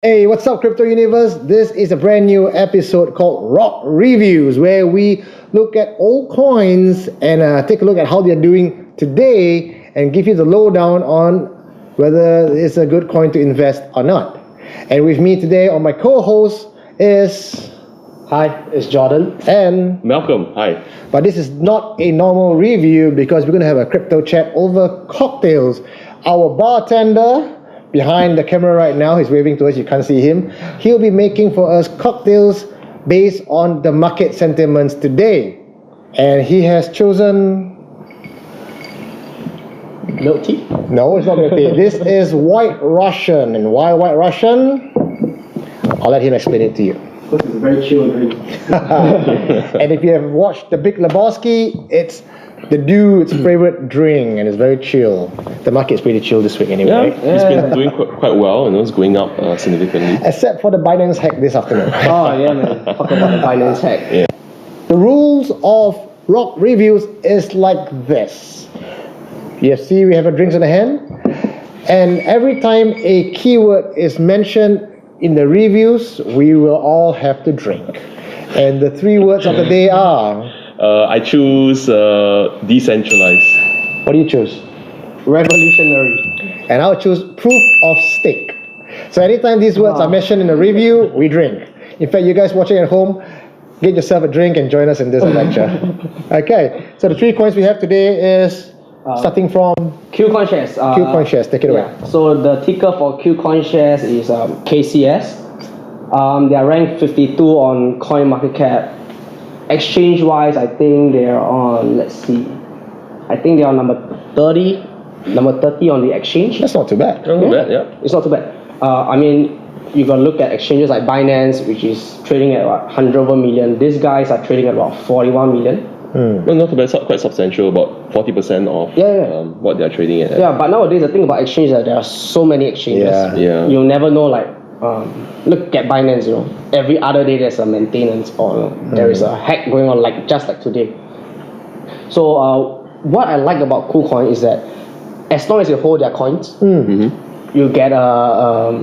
Hey, what's up, Crypto Universe? This is a brand new episode called Rock Reviews, where we look at old coins and take a look at how they're doing today and give you the lowdown on whether it's a good coin to invest or not. And with me today on my co-host is... Hi, it's Jorden. And... Malcom, hi. But this is not a normal review because we're going to have a crypto chat over cocktails. Our bartender... behind the camera right now, he's waving to us, you can't see him. He'll be making for us cocktails based on the market sentiments today. And he has chosen... Milk tea? No, it's not milk tea. This is White Russian. And why White Russian? I'll let him explain it to you. Because it's a very chill drink. And if you have watched The Big Lebowski, it's the dude's favorite drink, and it's very chill. The market's pretty chill this week anyway, right? It's been doing quite well, it's going up significantly. Except for the Binance hack this afternoon. Oh yeah, man. Talk about the Binance hack. Yeah. The rules of Rock Reviews is like this. You see we have a drinks in the hand, and every time a keyword is mentioned in the reviews, we will all have to drink. And the three words of the day are... I choose decentralized. What do you choose? Revolutionary. And I'll choose proof of stake. So anytime these words are mentioned in a review, we drink. In fact, you guys watching at home, get yourself a drink and join us in this lecture. Okay, so the three coins we have today is starting from KuCoin shares. KuCoin shares. Take it away. So the ticker for KuCoin shares is KCS. They are ranked 52 on CoinMarketCap. Exchange-wise, I think they're on, let's see, I think they're on number 30 on the exchange. That's not too bad. Not too bad, yeah. It's not too bad. I mean, you got to look at exchanges like Binance, which is trading at about 100 over million. These guys are trading at about 41 million. Well, not too bad, quite substantial, about 40% of what they're trading at. Yeah, but nowadays the thing about exchange is that there are so many exchanges. Yeah. You'll never know, like, look at Binance, every other day there's a maintenance or there is a hack going on, just like today. So what I like about KuCoin is that as long as you hold their coins, you get a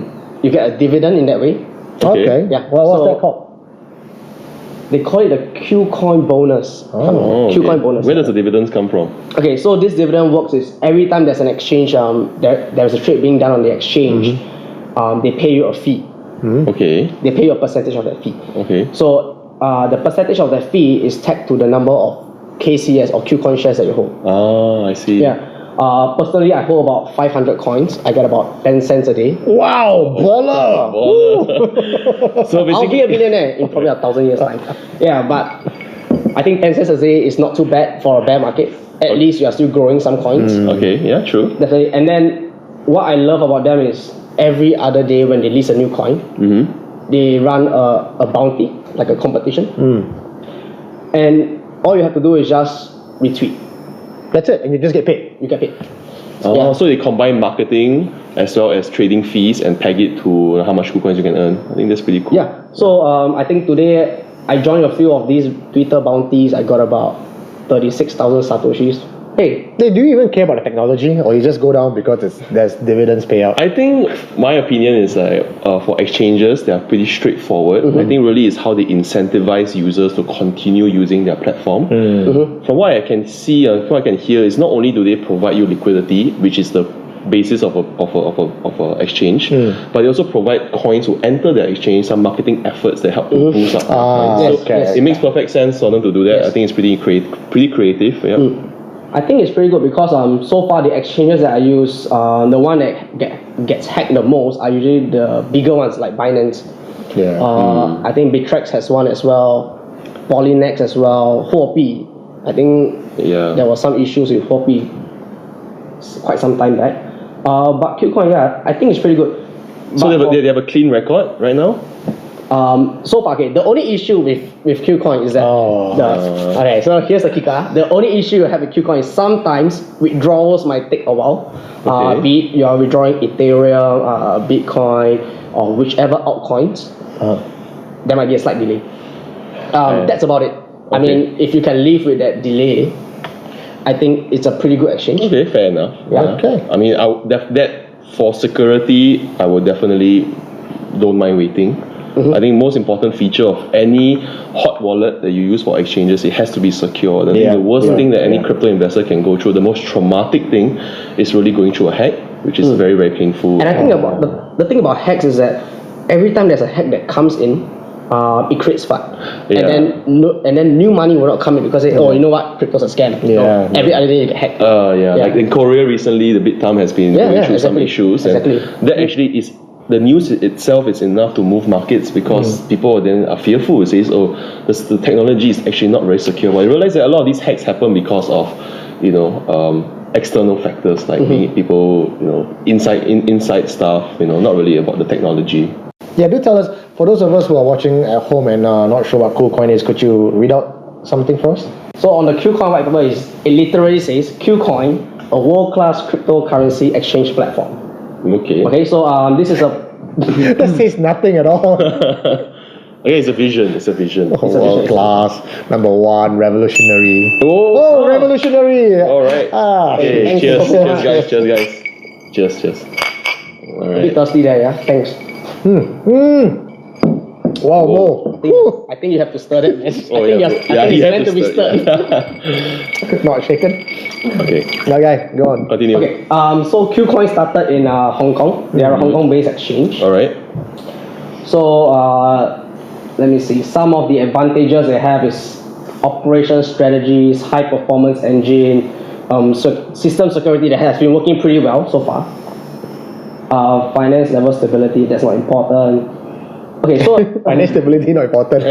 dividend in that way. Okay. Yeah. What's that called? They call it the KuCoin bonus. KuCoin bonus. Where does the dividends come from? Okay, so this dividend works is every time there's an exchange, there's a trade being done on the exchange, they pay you a fee. Okay. They pay you a percentage of that fee. Okay. So the percentage of that fee is tagged to the number of KCS or KuCoin shares that you hold. Ah, I see. Yeah. Personally, I hold about 500 coins. I get about 10 cents a day. Wow, baller! So basically, I'll be a millionaire in probably 1,000 years' time. Yeah, but I think 10 cents a day is not too bad for a bear market. At least you are still growing some coins. Okay, yeah, true. Definitely. And then what I love about them is every other day when they release a new coin, they run a bounty, like a competition. And all you have to do is just retweet. That's it, and you just get paid. You get paid. Oh, so they combine marketing as well as trading fees and peg it to how much KuCoins you can earn. I think that's pretty cool. Yeah. So I think today I joined a few of these Twitter bounties. I got about 36,000 satoshis. Hey, Do you even care about the technology, or you just go down because there's dividends payout? I think my opinion is for exchanges, they are pretty straightforward. I think really is how they incentivize users to continue using their platform. From what I can see, what I can hear is not only do they provide you liquidity, which is the basis of a exchange, but they also provide coins to enter their exchange, some marketing efforts that help to boost up coins. So it makes perfect sense for them to do that. I think it's pretty creative. Yeah. I think it's pretty good because so far the exchanges that I use, the one that gets hacked the most are usually the bigger ones like Binance. Yeah. I think Bittrex has one as well, Polynex as well, Huobi. I think there was some issues with Huobi quite some time back. But KuCoin, I think it's pretty good. So they have a clean record right now? So far, the only issue with KuCoin is that okay, so here's the kicker. The only issue you have with KuCoin is sometimes withdrawals might take a while. Be it you are withdrawing Ethereum, Bitcoin, or whichever altcoins, there might be a slight delay. That's about it. I mean, if you can live with that delay, I think it's a pretty good exchange. Okay, fair enough. Yeah. Okay. I mean, that for security, I would definitely don't mind waiting. I think most important feature of any hot wallet that you use for exchanges, it has to be secure. I think the worst thing that any crypto investor can go through, the most traumatic thing, is really going through a hack, which is very, very painful. And I think about the thing about hacks is that every time there's a hack that comes in, it creates FUD. And then new money will not come in because you know what, crypto's a scam. Every other day you get hacked. Like in Korea recently, the Bitam has been going through some issues, and that actually is. The news itself is enough to move markets because people then are fearful. It says, the technology is actually not very secure. But I realize that a lot of these hacks happen because of, external factors like people, inside stuff, not really about the technology. Yeah, do tell us, for those of us who are watching at home and not sure what KuCoin is, could you read out something for us? So on the KuCoin white paper, it literally says KuCoin, a world-class cryptocurrency exchange platform. Okay, so this is a... That says nothing at all. Okay, it's a vision. World class, number one, revolutionary. Oh, revolutionary! All right. Okay, cheers guys. Cheers. All right. A bit thirsty there, yeah? Thanks. Wow, Mo. I think you have to stir it, man. I think it's meant to be stirred. Not shaken. Okay. Okay, go on. Continue. Okay, so KuCoin started in Hong Kong. They are a Hong Kong-based exchange. All right. So, let me see. Some of the advantages they have is operation strategies, high performance engine, system security that has been working pretty well so far. Finance level stability, that's not important. Okay, so finance stability not important.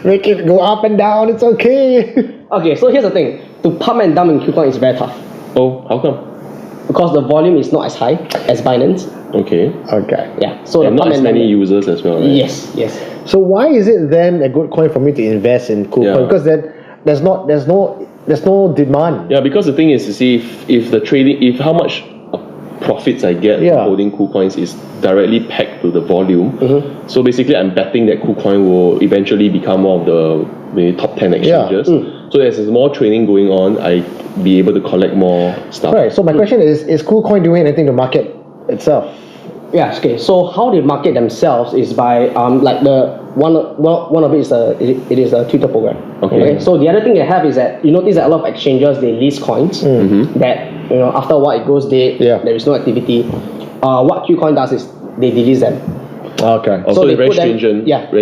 Make it go up and down. It's okay. Okay, so here's the thing. To pump and dump in KuCoin is very tough. Oh, how come? Because the volume is not as high as Binance. Okay. Yeah. So and not as many users as well, right? Yes. So why is it then a good coin for me to invest in KuCoin? Because then there's no demand. Yeah, because the thing is, you see, if how much profits I get from holding KuCoins is directly pegged to the volume. So basically, I'm betting that KuCoin will eventually become one of the maybe top 10 exchanges. So as there's more trading going on, I be able to collect more stuff. Right. So my question is KuCoin doing anything to market itself? Yeah. Okay. So how they market themselves is by like the one of it is a Twitter program. Okay. So the other thing they have is that you notice that a lot of exchanges they list coins that after a while it goes dead. There is no activity. What KuCoin does is they delete them. Okay. So they put them,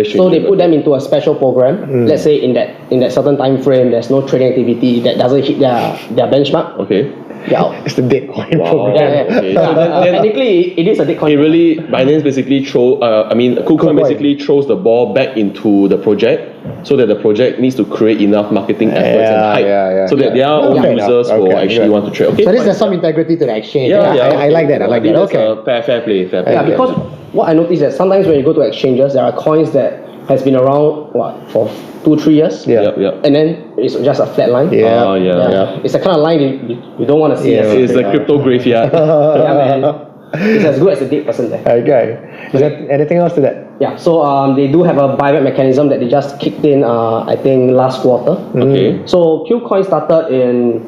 so they put them into a special program. Let's say in that certain time frame, there's no trading activity that doesn't hit their benchmark. Okay. It's the dead coin program. Okay. So technically, it is a dead coin. Binance basically KuCoin basically throws the ball back into the project so that the project needs to create enough marketing efforts and hype so that their own users will actually want to trade. Okay. So there's some integrity to the exchange. I like that. Okay. Fair play. Yeah, because what I noticed is that sometimes when you go to exchanges, there are coins that has been around for 2-3 years. And then it's just a flat line. It's the kind of line you don't want to see. It's the crypto graveyard. Man. It's as good as a dead person there. Okay. Is there anything else to that? Yeah. So they do have a buyback mechanism that they just kicked in. I think last quarter. Okay. So KuCoin started in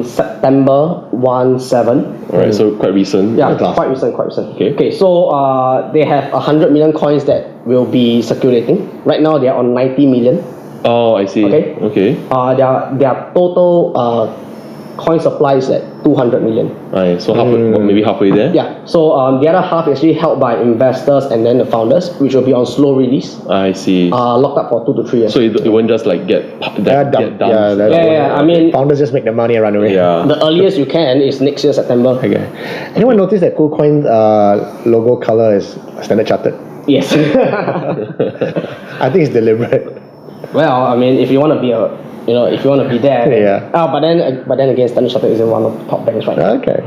September 17. Alright, so quite recent. Yeah, quite recent. Okay, so they have 100 million coins that will be circulating. Right now they are on 90 million. Oh, I see. Okay. Their total coin supply is at 200 million. Right, so maybe halfway there? Yeah, so the other half is actually held by investors and then the founders, which will be on slow release. I see. Locked up for 2 to 3 years. So it won't just like get dumped. I mean, founders just make the money and run away. The earliest you can is next year September. Okay. Anyone notice that KuCoin's logo color is Standard Chartered? Yes. I think it's deliberate. Well, I mean, if you want to be if you want to be there. But then again, Standard Chartered isn't one of the top banks right now. Okay.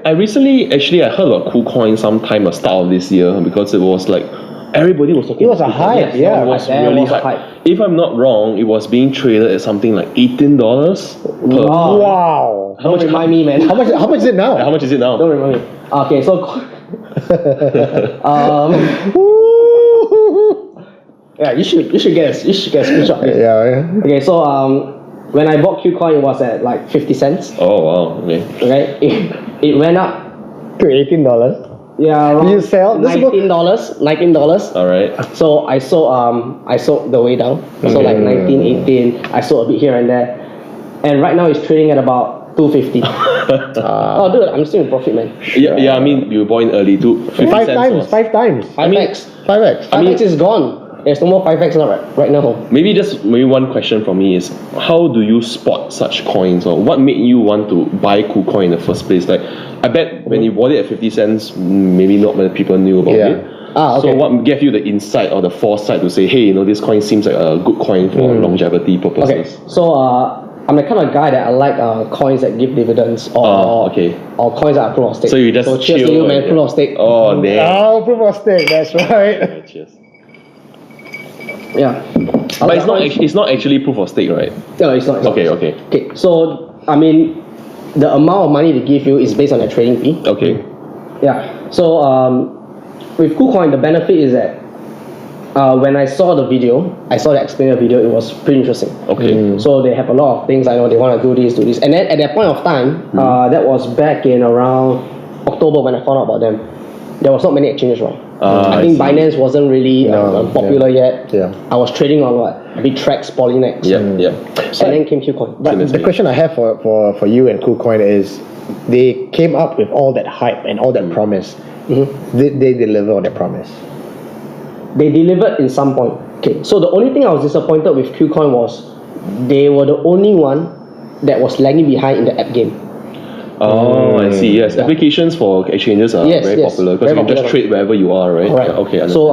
I recently I heard about KuCoin sometime at the start of this year because it was like everybody was talking. It was a hype. It was really hype. If I'm not wrong, it was being traded at something like $18 per. Wow. Don't remind me, man. How much is it now? How much is it now? Don't remind me. Okay, so. Yeah, you should get a screenshot. Yeah. Okay, so when I bought KuCoin, it was at like 50 cents. Oh wow. Okay. It went up to $18. Yeah, Do you sell? This is about- $19. All right. So I sold the way down. So like 19, 18. I sold a bit here and there, and right now it's trading at about 250. Oh, dude, I'm still in profit, man. Yeah. I mean, you bought in early too. 50 5 cents times, was- 5 times. 5x. 5x. 5x is gone. There's no more 5x now, right now. Maybe one question from me is, how do you spot such coins, or what made you want to buy KuCoin in the first place? Like, I bet when you bought it at 50 cents, maybe not many people knew about it. Okay. So what gave you the insight or the foresight to say, hey, this coin seems like a good coin for longevity purposes? Okay, so I'm the kind of guy that I like coins that give dividends or coins that are proof of stake. So you just cheers to chill you, man. and- Proof of stake. Oh, damn. Oh, proof of stake, that's right. Yeah, cheers. Yeah. But it's not actually proof of stake, right? No, it's not. Okay. Okay, so I mean, the amount of money they give you is based on a trading fee. Okay. Yeah. So with KuCoin, the benefit is that when I saw the video, I saw the explainer video, it was pretty interesting. Okay. So they have a lot of things. I know they want to do this, and then at that point of time, that was back in around October when I found out about them. There was not many exchanges around. I think Binance wasn't really popular yet. Yeah. I was trading on Bittrex, Polynex. Yeah. And then came KuCoin. But the question I have for you and KuCoin is, they came up with all that hype and all that promise. Did they deliver on that promise? They delivered in some point. Okay, so the only thing I was disappointed with KuCoin was they were the only one that was lagging behind in the app game. Oh, I see. Yes, applications for exchanges are very popular because you can just trade wherever you are, right? Correct. Okay. Understand. So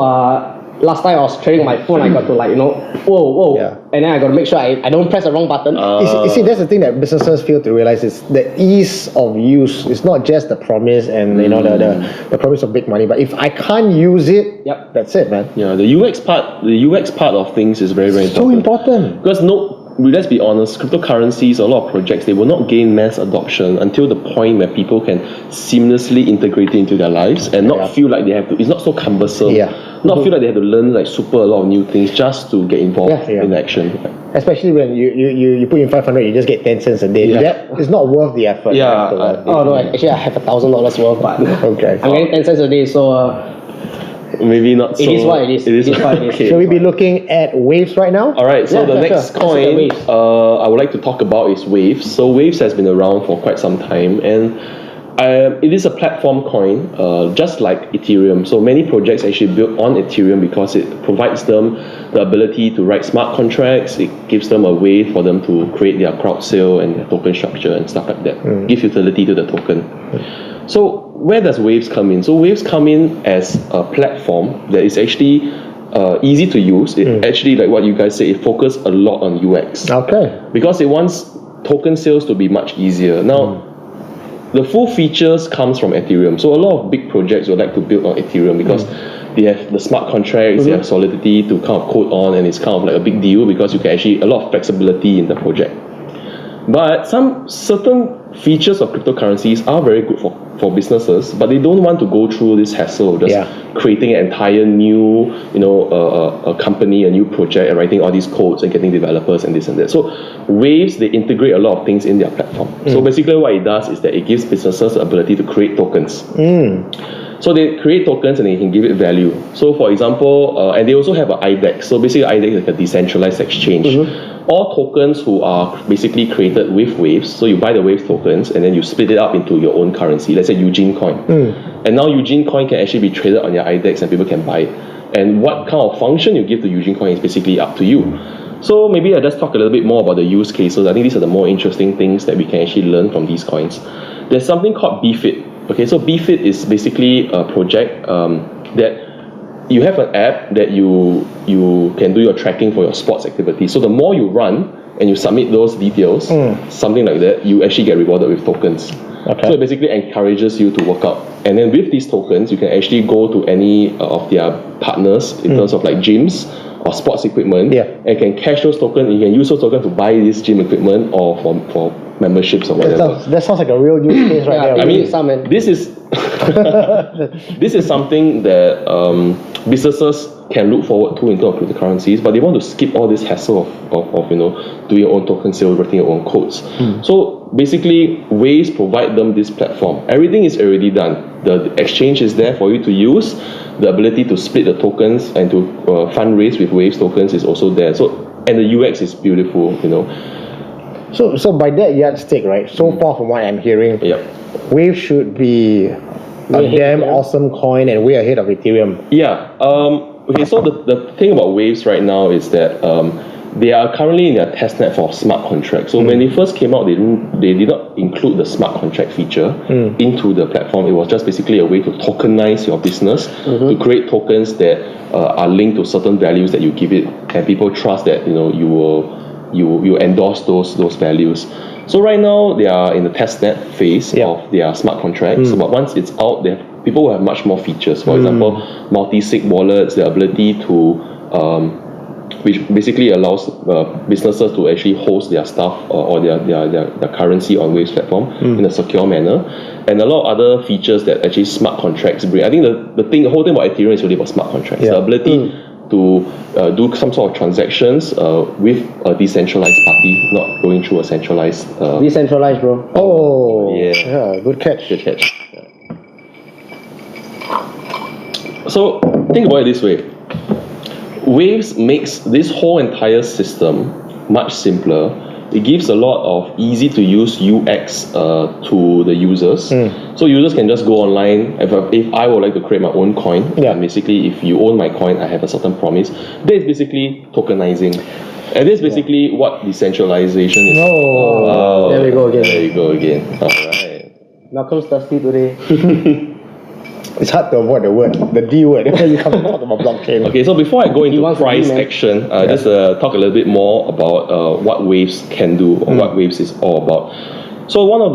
last time I was trading on my phone, I got to whoa, and then I got to make sure I don't press the wrong button. You see, that's the thing that businesses fail to realize is the ease of use. It's not just the promise and the promise of big money, but if I can't use it, that's it, man. Yeah, the UX part of things is very, very So important. Because let's be honest, cryptocurrencies, a lot of projects, they will not gain mass adoption until the point where people can seamlessly integrate it into their lives and not feel like they have to, it's not so cumbersome. Not feel like they have to learn a lot of new things just to get involved in action. Especially when you put in 500, you just get 10 cents a day. That is not worth the effort. Actually I have $1,000 worth, but okay. I'm getting 10 cents a day, so maybe not so. It is what it is. It is what it is. okay. Shall we be looking at waves right now? Alright, so the next coin Waves. I would like to talk about is Waves. So Waves has been around for quite some time, and it is a platform coin, just like Ethereum. So many projects actually built on Ethereum because it provides them the ability to write smart contracts. It gives them a way for them to create their crowd sale and their token structure and stuff like that. Give utility to the token. So where does Waves come in? So Waves come in as a platform that is actually easy to use. It actually, like what you guys say, it focuses a lot on UX. Okay. Because it wants token sales to be much easier. Now, the full features comes from Ethereum. So a lot of big projects would like to build on Ethereum because they have the smart contracts, they have solidity to kind of code on, and it's kind of like a big deal because you can actually, a lot of flexibility in the project. But some certain features of cryptocurrencies are very good for businesses, but they don't want to go through this hassle of just creating an entire new, a company, a new project, and writing all these codes and getting developers and this and that. So Waves, they integrate a lot of things in their platform. So basically what it does is that it gives businesses the ability to create tokens. So they create tokens and they can give it value. So for example, and they also have an IDEX. So basically IDEX is like a decentralized exchange. All tokens who are basically created with Waves, so you buy the Waves tokens and then you split it up into your own currency. Let's say Eugene Coin. And now Eugene Coin can actually be traded on your IDEX and people can buy it. And what kind of function you give to Eugene Coin is basically up to you. So maybe I'll just talk a little bit more about the use cases. I think these are the more interesting things that we can actually learn from these coins. There's something called BFIT. Okay, so BFIT is basically a project that you have an app that you can do your tracking for your sports activity. So the more you run and you submit those details, something like that, you actually get rewarded with tokens. So it basically encourages you to work out. And then with these tokens, you can actually go to any of their partners in terms of like gyms or sports equipment and can cash those tokens. You can use those tokens to buy this gym equipment or for memberships or whatever. That sounds like a real use case right there. I mean, this is this is something that businesses can look forward to in terms of cryptocurrencies, but they want to skip all this hassle of doing your own token sale, writing your own codes. So basically, Waves provide them this platform. Everything is already done. The exchange is there for you to use. The ability to split the tokens and to fundraise with Waves tokens is also there. So, and the UX is beautiful, you know. So by that yardstick, right? So far from what I'm hearing, Wave should be a damn awesome coin and way ahead of Ethereum. Yeah. Okay. So the thing about Waves right now is that they are currently in their testnet for smart contracts. So when they first came out, they did not include the smart contract feature into the platform. It was just basically a way to tokenize your business, to create tokens that are linked to certain values that you give it, and people trust that you endorse those values. So right now they are in the testnet phase of their smart contracts. But once it's out, people will have much more features. For example, multi-sig wallets, the ability to which basically allows businesses to actually host their stuff or their currency on Waves platform in a secure manner, and a lot of other features that actually smart contracts bring. I think the whole thing about Ethereum is really about smart contracts. The ability to do some sort of transactions with a decentralized party, not going through a centralized. Decentralized, bro. Oh, yeah, good catch. Good catch. Yeah. So think about it this way. Waves makes this whole entire system much simpler. It gives a lot of easy to use UX to the users. So users can just go online. If I would like to create my own coin, and basically if you own my coin, I have a certain promise. That is basically tokenizing. And this is basically what decentralization is. Oh, there we go again. There you go again. Alright. Malcolm's thirsty today. It's hard to avoid the D word when you come to talk about blockchain. Okay, so before I go into price action, just talk a little bit more about what Waves can do or what Waves is all about. So one of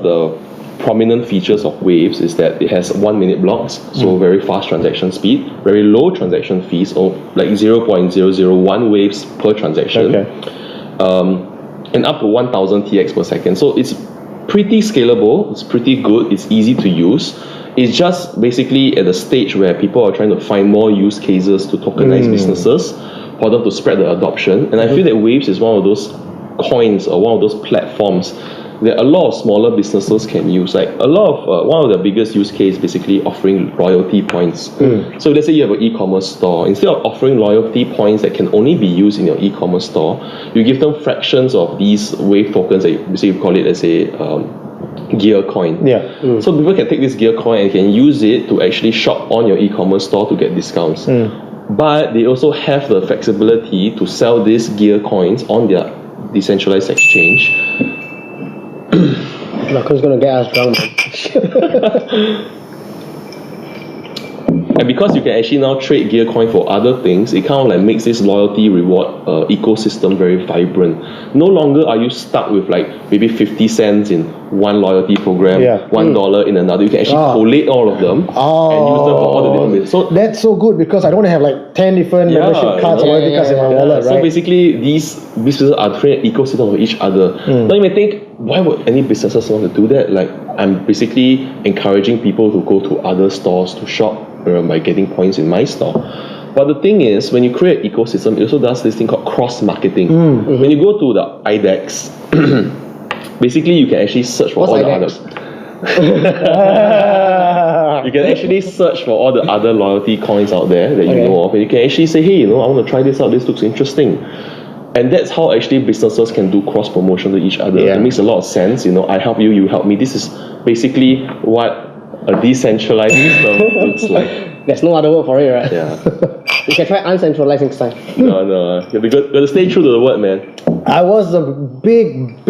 the prominent features of Waves is that it has 1 minute blocks, so very fast transaction speed, very low transaction fees, or like 0.001 Waves per transaction, and up to 1000 TX per second. So it's pretty scalable, it's pretty good, it's easy to use. It's just basically at the stage where people are trying to find more use cases to tokenize businesses for them to spread the adoption. And I feel that Waves is one of those coins or one of those platforms that a lot of smaller businesses can use. Like a lot of one of the biggest use case basically offering loyalty points. So let's say you have an e-commerce store. Instead of offering loyalty points that can only be used in your e-commerce store, you give them fractions of these Wave tokens. That you call it as a gear coin. So people can take this gear coin and can use it to actually shop on your e-commerce store to get discounts. But they also have the flexibility to sell these gear coins on their decentralized exchange. Malcolm's gonna get us drunk, man. And because you can actually now trade gear coin for other things, it kind of like makes this loyalty reward ecosystem very vibrant. No longer are you stuck with like maybe 50 cents in one loyalty program, $1 in another. You can actually collate all of them and use them for all the different bits. So that's so good because I don't have like 10 different membership cards or loyalty cards in my wallet, right? So basically these businesses are creating an ecosystem of each other. Now you may think, why would any businesses want to do that? Like I'm basically encouraging people to go to other stores to shop by getting points in my store. But the thing is, when you create an ecosystem, it also does this thing called cross-marketing. When you go to the IDEX, basically you can actually search for all the others. You can actually search for all the other loyalty coins out there that you know of, and you can actually say, hey, I want to try this out, this looks interesting. And that's how actually businesses can do cross promotion to each other. It makes a lot of sense. I help you, you help me. This is basically what a decentralized system looks like. There's no other word for it, right? Yeah. You can try uncentralized next time. No. You got to stay true to the word, man. I was a big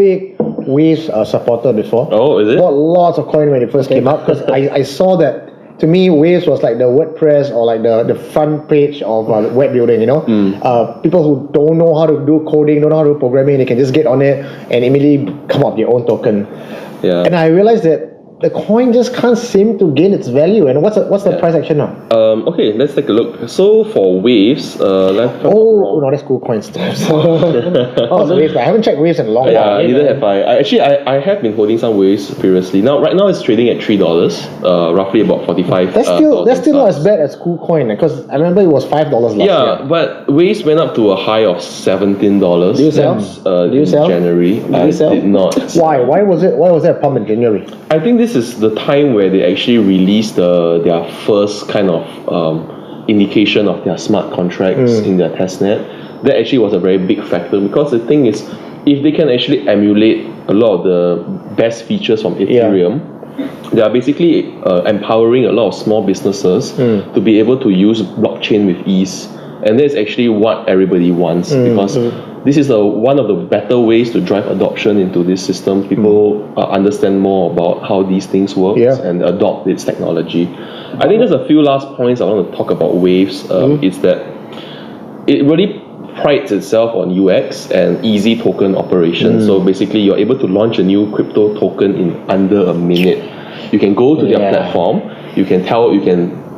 Waves supporter before. Oh, is it? Bought lots of coin when it first came out because I saw that. To me, Waves was like the WordPress or like the front page of web building, People who don't know how to do coding, don't know how to do programming, they can just get on it and immediately come up with their own token. And I realized that the coin just can't seem to gain its value. And what's the price action now? Okay, let's take a look. So for waves, no, that's KuCoin stuff. Waves. I haven't checked waves in a long time. Neither have I. I have been holding some waves previously. Right now it's trading at $3, roughly about 45. That's still not as bad as KuCoin, because I remember it was $5 last year. Yeah, but waves went up to a high of $17. Do you sell? In January. I did not. Why? Why was there a pump in January? I think this is the time where they actually released their first kind of indication of their smart contracts in their testnet. That actually was a very big factor, because the thing is, if they can actually emulate a lot of the best features from Ethereum, they are basically empowering a lot of small businesses to be able to use blockchain with ease. And that's actually what everybody wants, because this is one of the better ways to drive adoption into this system. People understand more about how these things work and adopt its technology. I think there's a few last points I want to talk about waves. Is that it really prides itself on UX and easy token operation. So basically, you're able to launch a new crypto token in under a minute. You can go to their platform. You can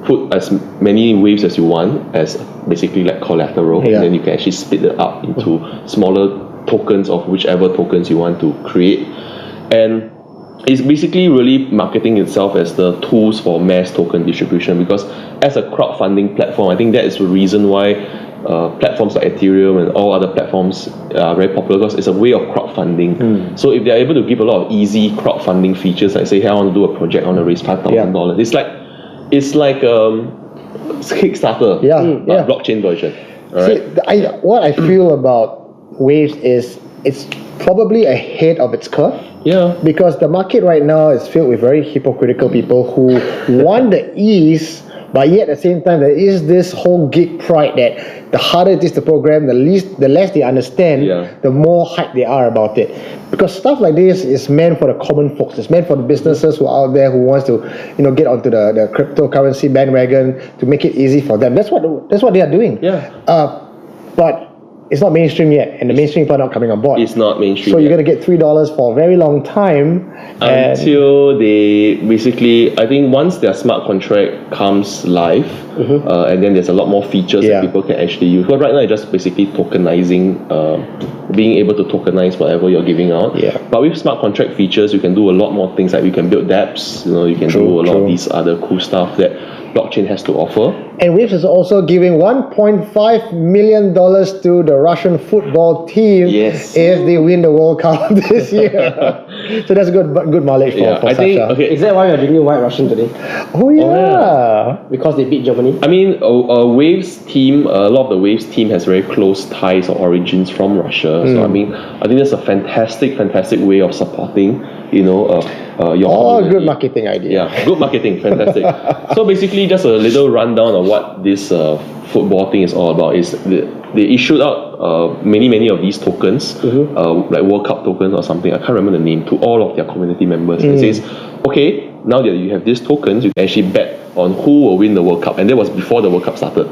put as many waves as you want as basically like collateral, and then you can actually split it up into smaller tokens of whichever tokens you want to create. And it's basically really marketing itself as the tools for mass token distribution, because as a crowdfunding platform, I think that is the reason why platforms like Ethereum and all other platforms are very popular, because it's a way of crowdfunding. So if they're able to give a lot of easy crowdfunding features, like say, hey, I want to do a project, I want to raise $5,000, it's like Kickstarter, but blockchain version. All right? See, what I feel about waves is it's probably ahead of its curve. Yeah. Because the market right now is filled with very hypocritical people who want the ease, but yet at the same time there is this whole geek pride that the harder it is to program, the less they understand, the more hype they are about it. Because stuff like this is meant for the common folks. It's meant for the businesses who are out there who wants to, get onto the cryptocurrency bandwagon, to make it easy for them. That's what they are doing. Yeah. But it's not mainstream yet, and the mainstream people are not coming on board. It's not mainstream. So you're going to get $3 for a very long time. Until they basically, I think once their smart contract comes live, and then there's a lot more features that people can actually use. But right now, it's just basically tokenizing, being able to tokenize whatever you're giving out. Yeah. But with smart contract features, you can do a lot more things. Like you can build dApps, you can do a lot of these other cool stuff that blockchain has to offer. And Waves is also giving $1.5 million to the Russian football team if they win the World Cup this year. So that's good mileage for I think, Sasha. Is that why you're drinking White Russian today? Oh yeah. Because they beat Germany? I mean, Waves team, a lot of the Waves team has very close ties or origins from Russia. So I mean, I think that's a fantastic way of supporting, your community. Good marketing idea. Yeah, good marketing, fantastic. So basically, just a little rundown of what this football thing is all about is they issued out many of these tokens, like World Cup tokens or something. I can't remember the name, to all of their community members. It says, okay, now that you have these tokens, you can actually bet on who will win the World Cup, and that was before the World Cup started.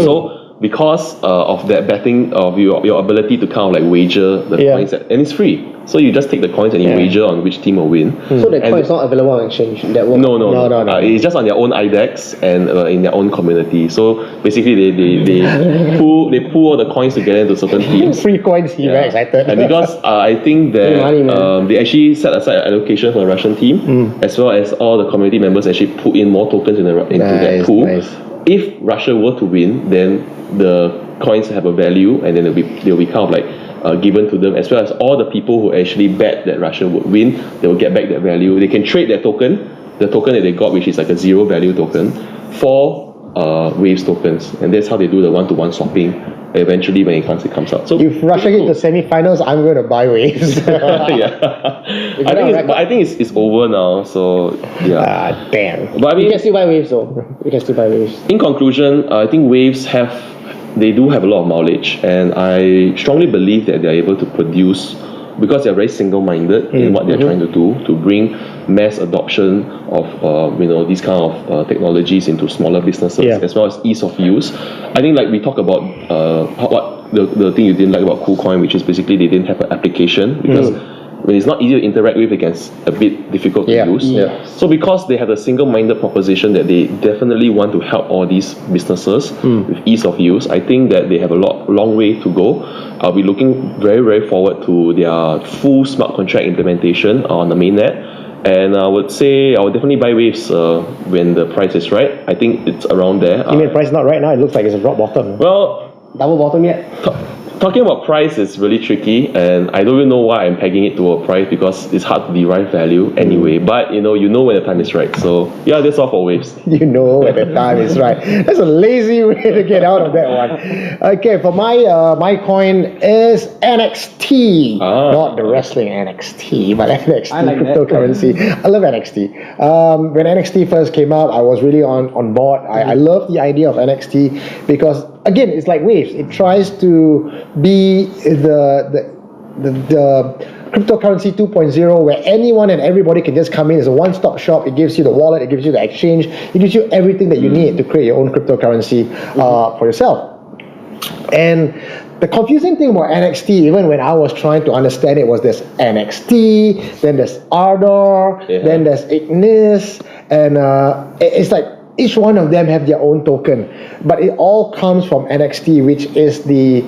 So because of that betting, of your ability to kind of like wager the coins, and it's free. So you just take the coins and you wager on which team will win. So the coin is not available on exchange? No. It's just on their own IDEX and in their own community. So basically they pool all the coins together into certain teams. Free coins, very excited. And because I think that they actually set aside an allocation for the Russian team, as well as all the community members actually put in more tokens into that pool. If Russia were to win, then the coins have a value, and then they'll be kind of like given to them, as well as all the people who actually bet that Russia would win, they will get back that value. They can trade that token, the token that they got, which is like a zero value token, for Waves tokens, and that's how they do the one-to-one swapping. Eventually, when it comes out. So if Russia hit the semi-finals, I'm going to buy Waves. I think it's over now. So damn. But I mean, you can still buy Waves though. In conclusion, I think Waves they do have a lot of knowledge, and I strongly believe that they're able to produce, because they're very single-minded in what they're trying to do, to bring mass adoption of these kind of technologies into smaller businesses, as well as ease of use. I think like we talk about what the thing you didn't like about KuCoin, which is basically they didn't have an application, because when it's not easy to interact with, it gets a bit difficult to use. Yeah. So because they have a single-minded proposition that they definitely want to help all these businesses with ease of use, I think that they have a long way to go. I'll be looking very, very forward to their full smart contract implementation on the mainnet. And I would say I would definitely buy Waves when the price is right. I think it's around there. You mean the price not right now? It looks like it's a rock bottom. Well, Double bottom yet? talking about price is really tricky, and I don't even know why I'm pegging it to a price because it's hard to derive value anyway. But you know when the time is right. So yeah, that's all for Waves. You know when the time is right. That's a lazy way to get out of that one. Okay, for my coin is NXT, not the wrestling NXT, but NXT I like cryptocurrency. I love NXT. When NXT first came out, I was really on board. I love the idea of NXT because again, it's like Waves. It tries to be the cryptocurrency 2.0 where anyone and everybody can just come in. It's a one-stop shop. It gives you the wallet, it gives you the exchange, it gives you everything that you need to create your own cryptocurrency for yourself. And the confusing thing about NXT, even when I was trying to understand it, was there's NXT, then there's Ardor, then there's Ignis, and it's like each one of them have their own token, but it all comes from NXT, which is the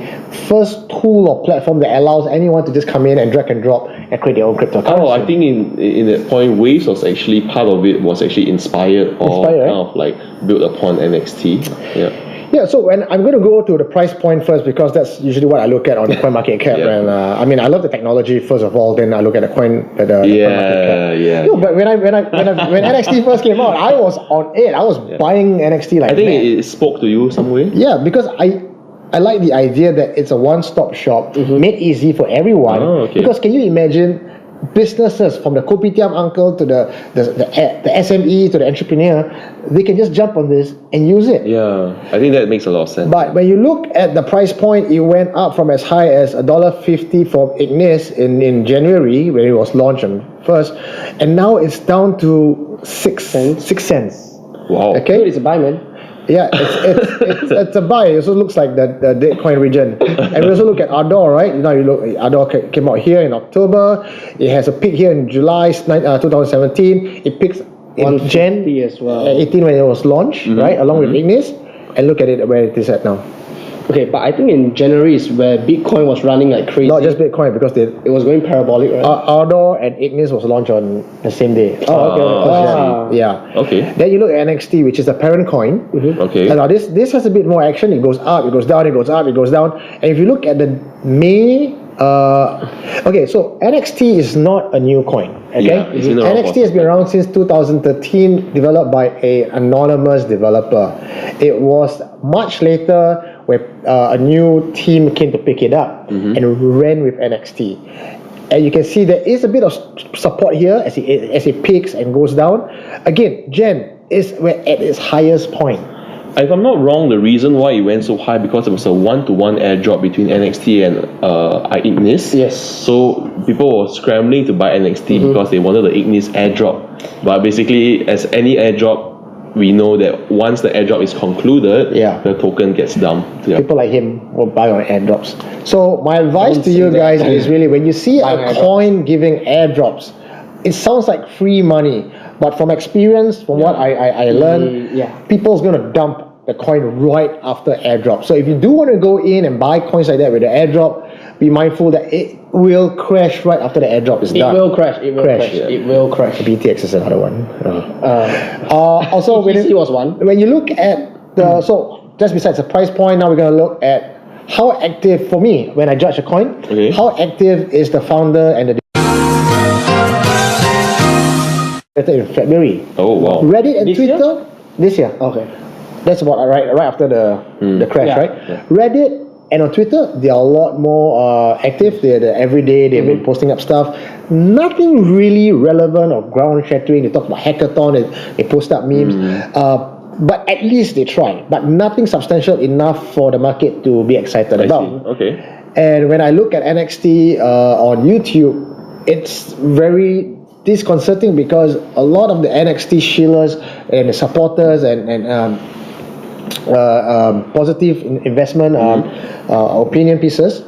first tool or platform that allows anyone to just come in and drag and drop and create their own cryptocurrency. Oh, I think in that point, Waves was actually part of it was actually inspired kind of like built upon NXT. Yeah, so when I'm going to go to the price point first because that's usually what I look at on the coin market cap. And I mean, I love the technology first of all. Then I look at the coin, the coin market cap. No, but when NXT first came out, I was on it. I was buying NXT like. I think it spoke to you some way. Yeah, because I like the idea that it's a one-stop shop, made easy for everyone. Because can you imagine? Businesses from the kopitiam uncle to the SME to the entrepreneur, they can just jump on this and use it. Yeah, I think that makes a lot of sense. But when you look at the price point, it went up from as high as $1.50 from Ignis in January when it was launched first, and now it's down to 6 cents. Wow. Okay, It's a buy, man. Yeah, it's a buy. It also looks like the Bitcoin region. And we also look at Ardor, right? Now you look, Ardor came out here in October. It has a peak here in July 2017. It peaks in Jan as well. 18 when it was launched, right? Along with Ignis. And look at it where it is at now. Okay, but I think in January is where Bitcoin was running like crazy. Not just Bitcoin, because it was going parabolic, right? Ardor and Ignis was launched on the same day. Yeah. Okay. Then you look at NXT, which is the parent coin. Okay. And now this has a bit more action. It goes up, it goes down, it goes up, it goes down. And if you look at the May, okay, so NXT is not a new coin. Okay, NXT has been around since 2013, developed by an anonymous developer. It was much later where a new team came to pick it up and ran with NXT. And you can see there is a bit of support here as it peaks and goes down. Again, Jan is at its highest point. If I'm not wrong, the reason why it went so high because it was a 1-to-1 airdrop between NXT and Ignis. Yes. So people were scrambling to buy NXT because they wanted the Ignis airdrop. But basically, as any airdrop, we know that once the airdrop is concluded, the token gets dumped. People like him will buy on airdrops. So my advice to you guys is really when you see a coin giving airdrops, it sounds like free money. But from experience, from what I learned, people's going to dump the coin right after airdrop. So if you do want to go in and buy coins like that with the airdrop, be mindful that it will crash right after the airdrop is done. It will crash. It will crash. BTX is another one. Also, BTC was one. When you look at the so just besides the price point, now we're going to look at how active for me when I judge a coin. How active is the founder and the in February. Oh wow. Reddit and This Twitter year? This year. Okay. That's about right after the crash, right? Yeah. Reddit and on Twitter, they are a lot more active. They're every day they've been posting up stuff. Nothing really relevant or ground shattering. They talk about hackathon. They post up memes. But at least they try. But nothing substantial enough for the market to be excited about. Okay. And when I look at NXT on YouTube, it's very disconcerting because a lot of the NXT shillers and the supporters and positive investment opinion pieces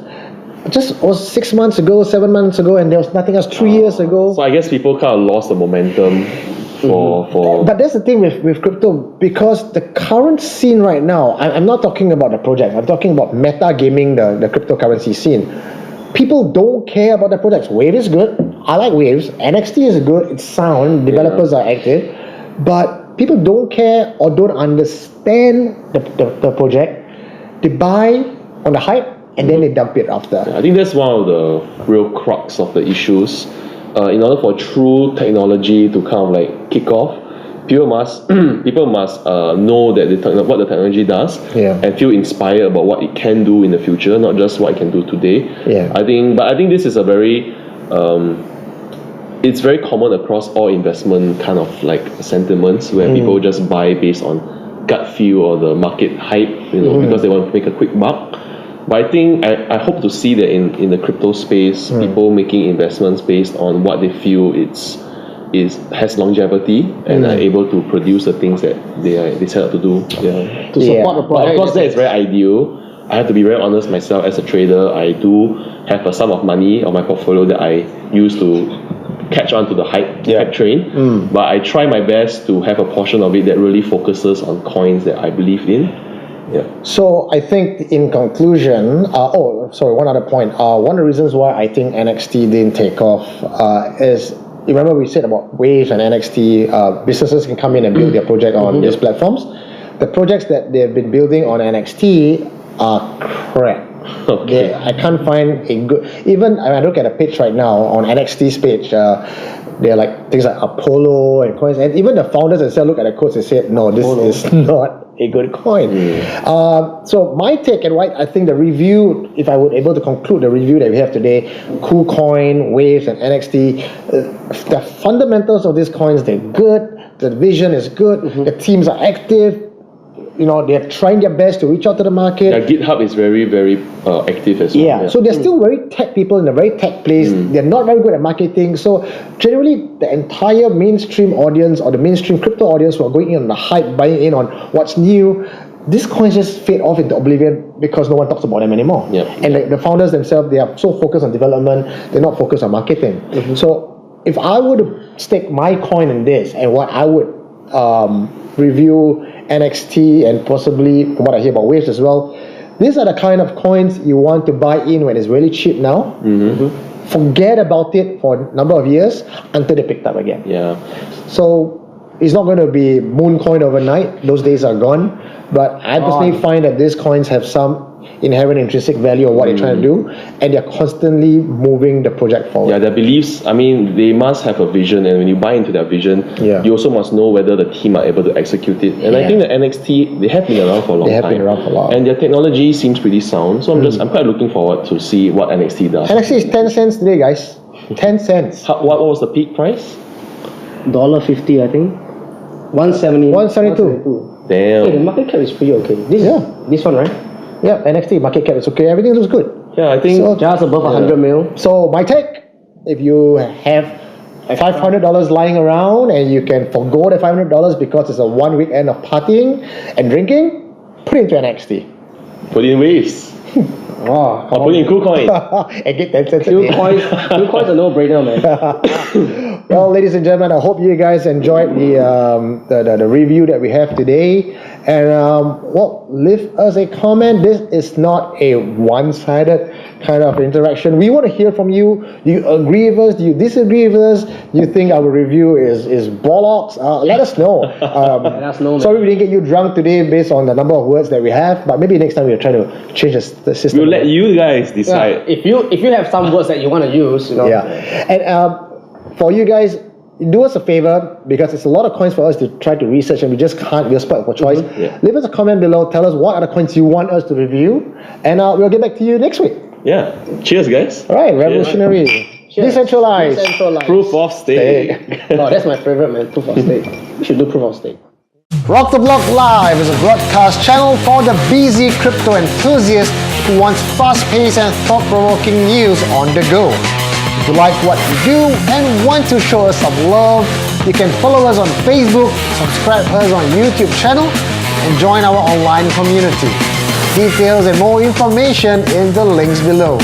just was 6 months ago, 7 months ago, and there was nothing else 3 years ago. So I guess people kind of lost the momentum for. But that's the thing with crypto, because the current scene right now, I'm not talking about the project, I'm talking about meta gaming, the cryptocurrency scene. People don't care about the projects. Wave is good. I like Waves. NXT is good. It's sound. Developers are active. But people don't care or don't understand the project. They buy on the hype and then they dump it after. I think that's one of the real crux of the issues. In order for true technology to kind of like kick off, people must know that what the technology does, and feel inspired about what it can do in the future, not just what it can do today. I think this is a very it's very common across all investment kind of like sentiments, where people just buy based on gut feel or the market hype, because they want to make a quick buck. But I think I hope to see that in the crypto space, people making investments based on what they feel has longevity and are able to produce the things that they set out to do. To support the project. But of course, that is very ideal. I have to be very honest myself as a trader. I do have a sum of money on my portfolio that I use to catch on to the hype train. But I try my best to have a portion of it that really focuses on coins that I believe in. So I think in conclusion, one other point. One of the reasons why I think NXT didn't take off is, you remember we said about Waves and NXT, businesses can come in and build their project on these platforms. The projects that they've been building on NXT are crap. I can't find a good, even I look at a page right now on NXT's page, they're like things like Apollo and coins, and even the founders themselves look at the codes and say, no, this is not a good coin. So my take and what I think the review, if I were able to conclude the review that we have today, KuCoin, Waves and NXT, the fundamentals of these coins, they're good, the vision is good, the teams are active, they're trying their best to reach out to the market. GitHub is very, very active as well. So they're still very tech people in a very tech place. They're not very good at marketing. So generally, the entire mainstream audience or the mainstream crypto audience who are going in on the hype, buying in on what's new, these coins just fade off into oblivion because no one talks about them anymore. And the founders themselves, they are so focused on development, they're not focused on marketing. So if I were to stake my coin in this and what I would review NXT and possibly from what I hear about Waves as well, these are the kind of coins you want to buy in when it's really cheap now. Forget about it for a number of years until they picked up again. So it's not going to be moon coin overnight. Those days are gone. But I personally find that these coins have some inherent intrinsic value of what they're trying to do, and they're constantly moving the project forward. Their beliefs, they must have a vision, and when you buy into their vision, you also must know whether the team are able to execute it. And I think that NXT, they have been around for a long time. They have been around for a while. And their technology seems pretty sound, so I'm quite looking forward to see what NXT does. NXT is 10 cents today, guys. 10 cents. What was the peak price? $1.50, I think. 172. Damn. Hey, the market cap is pretty okay. This one, right? Yeah, NXT market cap is okay. Everything looks good. Yeah, I think so, just above 100 mil. So my take, if you have $500 lying around and you can forgo the $500 because it's a 1 weekend of partying and drinking, put it into NXT. Put in Waves. Put in KuCoin. And get 10 cents. KuCoin's a no-brainer, man. Well, ladies and gentlemen, I hope you guys enjoyed the review that we have today. And leave us a comment. This is not a one-sided kind of interaction. We want to hear from you. Do you agree with us? Do you disagree with us? Do you think our review is bollocks? Let us know. Let us know. Sorry we didn't get you drunk today based on the number of words that we have, but maybe next time we'll try to change the system. We'll let you guys decide. If you have some words that you want to use, And for you guys, do us a favor, because it's a lot of coins for us to try to research and we just can't, we're spoiled for choice. Leave us a comment below, tell us what other coins you want us to review, and we'll get back to you next week. Cheers, guys. Alright, revolutionary. Decentralized. Proof of stake. That's my favorite, man. Proof of stake. We should do proof of stake. Rock the Block Live is a broadcast channel for the busy crypto enthusiast who wants fast-paced and thought-provoking news on the go. If you like what we do and want to show us some love, you can follow us on Facebook, subscribe us on YouTube channel, and join our online community. Details and more information in the links below.